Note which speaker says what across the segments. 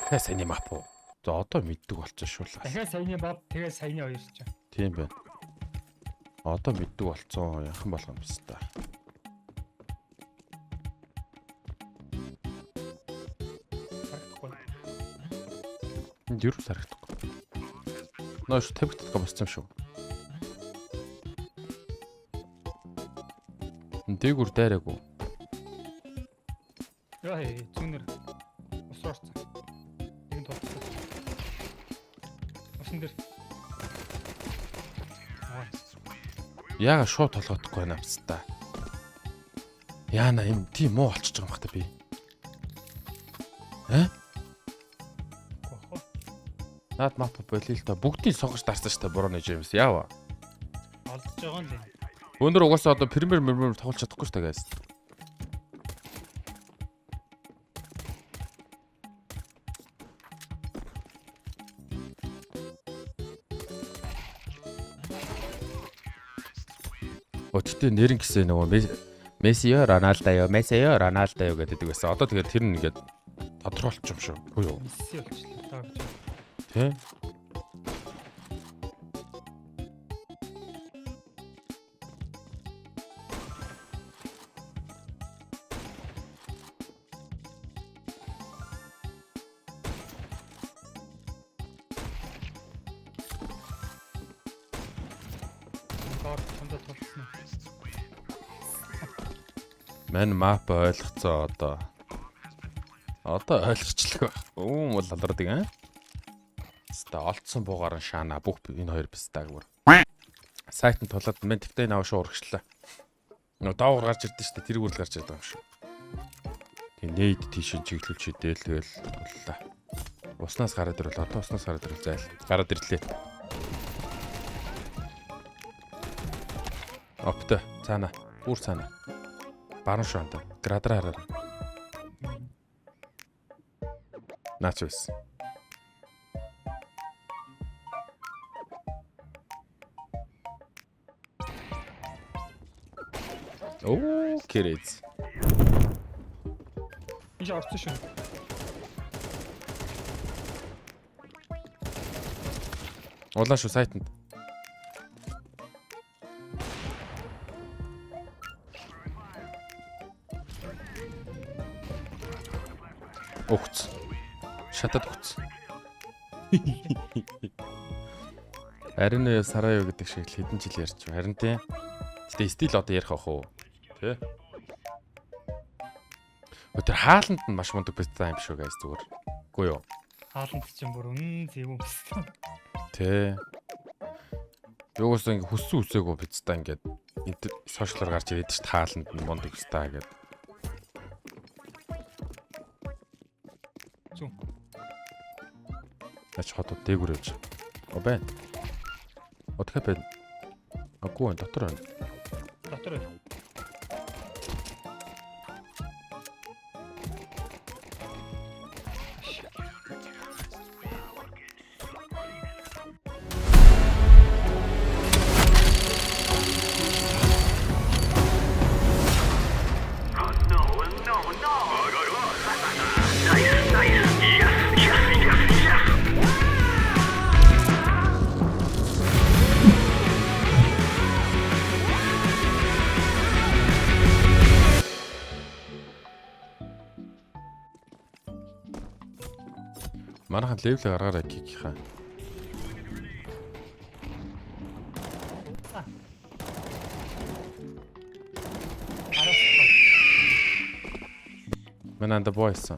Speaker 1: Дахиад саяны мап уу? За одоо мэддэг болчихсон шүү л.
Speaker 2: Дахиад саяны бод, тэгээд саяны хоёр ч.
Speaker 1: Тийм байна. Одоо мэддэг болцсон яхан болгоно биз та. Энд юу харагдахгүй. Нөөш тавигддаг болсон юм шүү. Дээгүр дайраагүй.
Speaker 2: Яа зүүнэр ус орсон. Нэг тулцсан. Усан дээр.
Speaker 1: Яага шууд толгойдохгүй байна авцтай. Яана юм тийм муу болчихж байгаа юм бахта би. Наад мап болил та бүгдийг сонгож дарсан штэ бурууны Джеймс яава.
Speaker 2: Олдож байгаа юм лээ.
Speaker 1: Өндөр угаасаа одоо премьер тоглож чадахгүй штэ гайс. Өчтөө нэрэн гэсэн нөгөө Месси ёо Роналдо ёо гэдэг байсан. Одоо тэгээд тэр нь ингээд тодорхойлч юм шүү. Хөө юу?
Speaker 2: Месси болчихлоо таа гэж.
Speaker 1: Тэ? Мэн мап ойлгоцоо одоо. Одоо ойлгочлаа. Мул алардаг аа. Ста олцсон буугаар нь шаана бүх энэ хоёр бистаа гүр. Сайт нь тулаад мен тэгтээ наваа шуу урагшлаа. Нөө даавар гарч ирдэ штэ тэр үрл гарч ирдэг юм шүү. Тэг нээд тийшин чиглүүлж идэл тэгэл туллаа. Уснаас гараад ирвэл одоо уснаас гараад ирвэл зайл. Гараад ирлээ. Опта цаана. Бүр цаана. Баруун шоонда. Градраараа. Наач байсан. Оо, кэрэц.
Speaker 2: Иш орсон шүү.
Speaker 1: Улаан шүү сайтанд. Өгц. Шатад өгц. Харин сараа юу гэдэг шиг хэдэн жил ярьж байна. Харин тийм. Гэтэ стил одоо ярих ах уу? Тэ? Тэр хааланд нь маш мундаг бистаа юм шүү гайс зүгээр. Үгүй юу?
Speaker 2: Хааланд чинь бүр үнэн зөв юм бистаа.
Speaker 1: Тэ. Юугаас ингэ хүссэн үсээгөө бистаа ингээд сошиалар гарч ирээд шүү хааланд нь мундаг бистаа гэдэг.
Speaker 2: Зүүн.
Speaker 1: Ач хотод дээгүүр явж. О байна. Отхэ байна. Аггүй дотор байна.
Speaker 2: Дотор байна.
Speaker 1: Манайхан левел гаргаарай кикийнхаа. Манайда бойсон.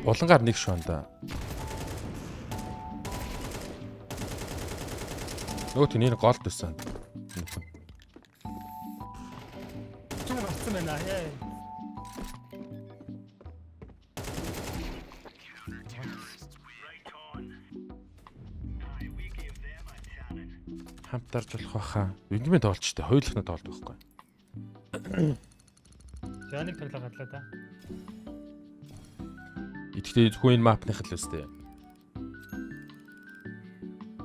Speaker 1: Улангаар нэг шуунда. Нөгөө тэнийг голд байсан.
Speaker 2: Зүүн гарсан байна. Яа.
Speaker 1: Хамтарч болох байхаа. Ингмэн тоолч штэ хоёулахнаа тоолд байхгүй.
Speaker 2: За нэг тоглоо гадлаа да.
Speaker 1: Итгэдэг зөвхөн энэ мапных л үстэй.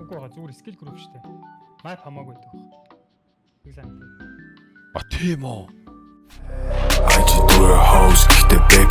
Speaker 2: Үгүй байгаа зүгээр скил групп штэ. Мап хамаагүй дэх. Тэглэн.
Speaker 1: А тийм үү.
Speaker 3: I just do a house, гэхдээ back